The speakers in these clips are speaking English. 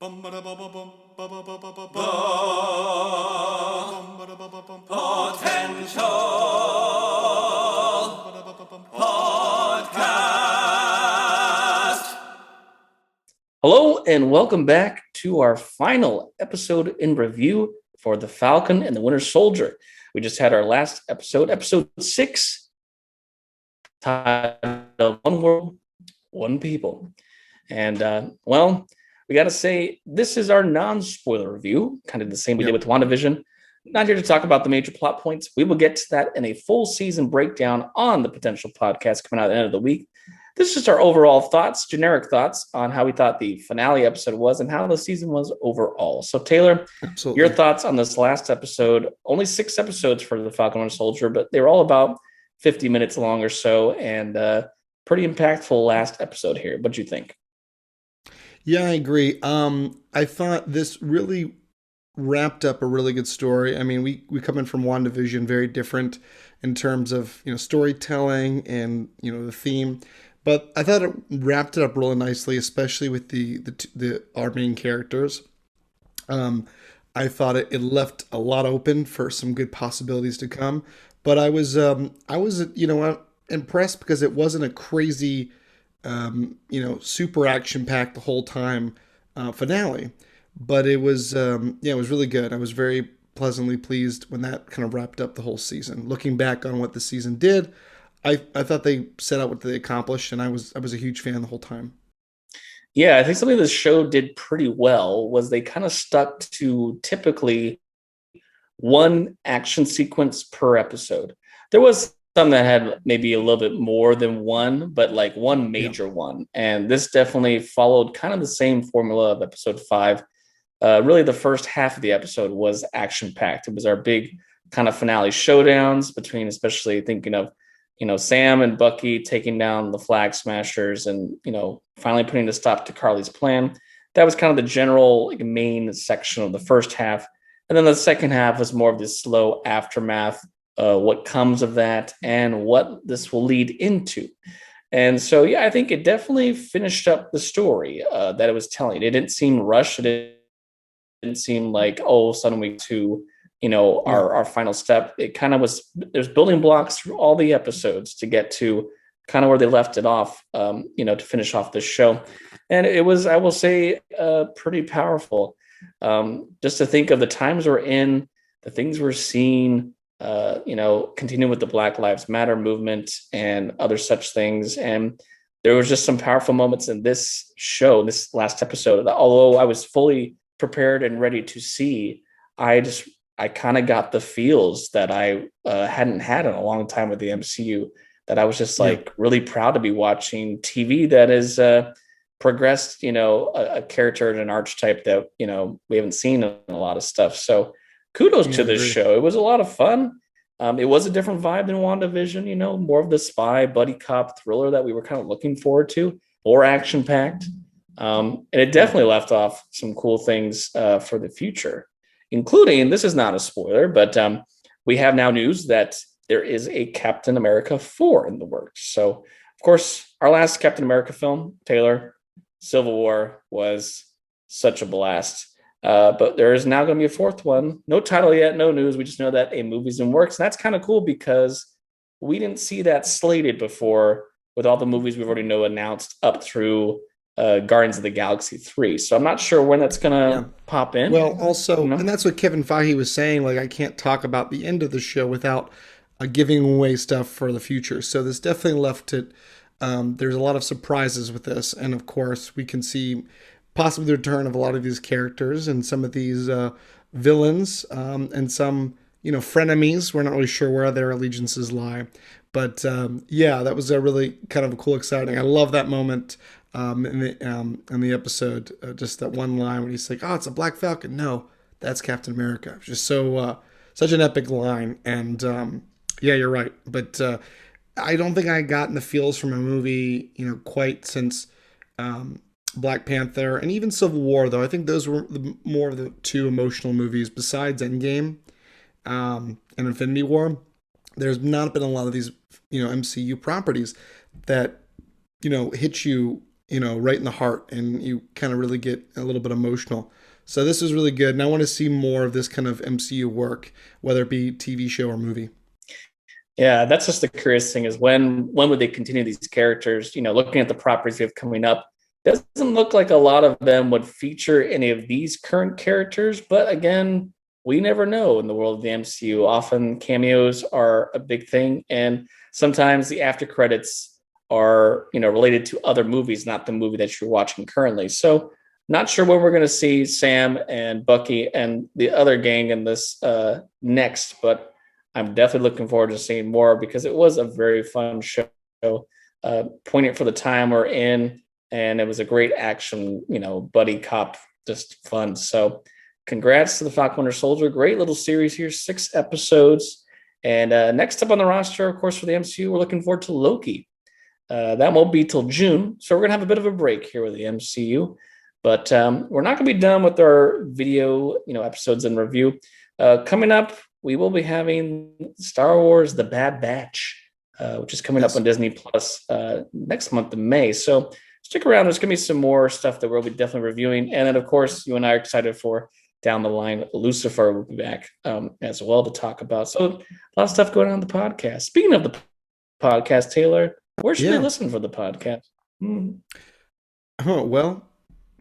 Hello and welcome back to our final episode in review for The Falcon and the Winter Soldier. We just had our last episode, episode 6, titled One World, One People. And, we got to say, this is our non-spoiler review, kind of the same we did with WandaVision. Not here to talk about the major plot points. We will get to that in a full season breakdown on the potential podcast coming out at the end of the week. This is just our overall thoughts, generic thoughts on how we thought the finale episode was and how the season was overall. So, Taylor, Your thoughts on this last episode? Only 6 episodes for the Falcon and Soldier, but they were all about 50 minutes long or so, and pretty impactful last episode here. What'd you think? Yeah, I agree. I thought this really wrapped up a really good story. I mean, we come in from WandaVision, very different in terms of storytelling and the theme. But I thought it wrapped it up really nicely, especially with the our main characters. I thought it left a lot open for some good possibilities to come. But I was impressed because it wasn't a crazy, super action packed the whole time finale. But it was it was really good. I was very pleasantly pleased when that kind of wrapped up the whole season. Looking back on what the season did, I thought they set out what they accomplished, and I was a huge fan the whole time. Yeah, I think something the show did pretty well was they kind of stuck to typically one action sequence per episode. There was some that had maybe a little bit more than one, but like one major one. And this definitely followed kind of the same formula of episode 5. Really, the first half of the episode was action packed. It was our big kind of finale showdowns between, especially thinking of Sam and Bucky taking down the Flag Smashers and, finally putting a stop to Carly's plan. That was kind of the general main section of the first half. And then the second half was more of this slow aftermath, what comes of that and what this will lead into. And so, I think it definitely finished up the story that it was telling. It didn't seem rushed. It didn't seem like, suddenly to our final step. It kind of was, there's building blocks through all the episodes to get to kind of where they left it off, to finish off this show. And it was, I will say, pretty powerful. Just to think of the times we're in, the things we're seeing, continuing with the Black Lives Matter movement and other such things. And there was just some powerful moments in this show, this last episode, that although I was fully prepared and ready to see, I kind of got the feels that I hadn't had in a long time with the MCU, that I was just really proud to be watching TV that is progressed, a character and an archetype that, we haven't seen in a lot of stuff. So kudos to this show. It was a lot of fun. It was a different vibe than WandaVision, more of the spy buddy cop thriller that we were kind of looking forward to, more action packed. And it definitely left off some cool things for the future, including, this is not a spoiler, but we have now news that there is a Captain America 4 in the works. So, of course, our last Captain America film, Taylor, Civil War, was such a blast. But there is now going to be a 4th one. No title yet, no news. We just know that a movie's in works. And that's kind of cool because we didn't see that slated before with all the movies we've already know announced up through Guardians of the Galaxy 3. So I'm not sure when that's going to pop in. Well, also, and that's what Kevin Feige was saying, like, I can't talk about the end of the show without giving away stuff for the future. So this definitely left it. There's a lot of surprises with this. And of course, we can see possibly the return of a lot of these characters and some of these villains and some, frenemies. We're not really sure where their allegiances lie. But that was a really kind of a cool, exciting. I love that moment in the episode, just that one line when he's like, "Oh, it's a Black Falcon." No, that's Captain America. It's just so such an epic line. And you're right. But I don't think I gotten the feels from a movie, quite since Black Panther and even Civil War. Though I think those were more of the 2 emotional movies besides Endgame and Infinity War. There's not been a lot of these, MCU properties that hit you right in the heart, and you kind of really get a little bit emotional. So this is really good, and I want to see more of this kind of MCU work, whether it be TV show or movie. Yeah, that's just the curious thing is when would they continue these characters? Looking at the properties we have coming up, doesn't look like a lot of them would feature any of these current characters. But again, we never know in the world of the MCU. Often cameos are a big thing, and sometimes the after credits are related to other movies, not the movie that you're watching currently. So not sure when we're going to see Sam and Bucky and the other gang in this next, but I'm definitely looking forward to seeing more because it was a very fun show, poignant for the time we're in, and it was a great action, buddy cop, just fun. So, congrats to the Falcon Winter Soldier. Great little series here, 6 episodes. And next up on the roster, of course, for the MCU, we're looking forward to Loki. That won't be till June, so we're gonna have a bit of a break here with the MCU. But we're not gonna be done with our video, episodes and review. Coming up, we will be having Star Wars: The Bad Batch, which is coming up on Disney Plus next month in May. So stick around. There's going to be some more stuff that we'll be definitely reviewing. And then, of course, you and I are excited for down the line. Lucifer will be back as well to talk about. So a lot of stuff going on in the podcast. Speaking of the podcast, Taylor, where should they listen for the podcast? Oh, well,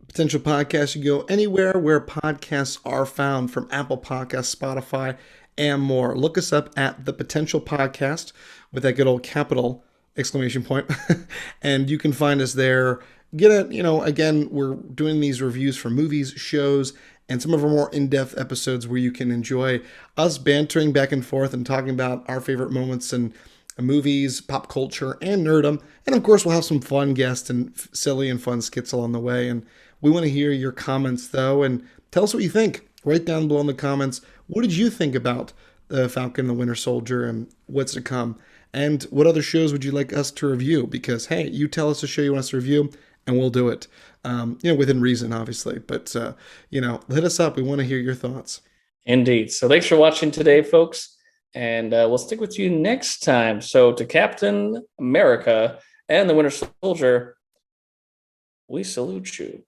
Potential Podcast, you go anywhere where podcasts are found, from Apple Podcasts, Spotify, and more. Look us up at The Potential Podcast with that good old capital exclamation point. And you can find us there. Get it, again, we're doing these reviews for movies, shows, and some of our more in-depth episodes where you can enjoy us bantering back and forth and talking about our favorite moments and movies, pop culture, and nerdom. And of course, we'll have some fun guests and silly and fun skits along the way. And we want to hear your comments, though, and tell us what you think. Write down below in the comments, what did you think about the Falcon the Winter Soldier and what's to come? And what other shows would you like us to review? Because, hey, you tell us a show you want us to review, and we'll do it. Within reason, obviously. But, hit us up. We want to hear your thoughts. Indeed. So thanks for watching today, folks. And we'll stick with you next time. So to Captain America and the Winter Soldier, we salute you.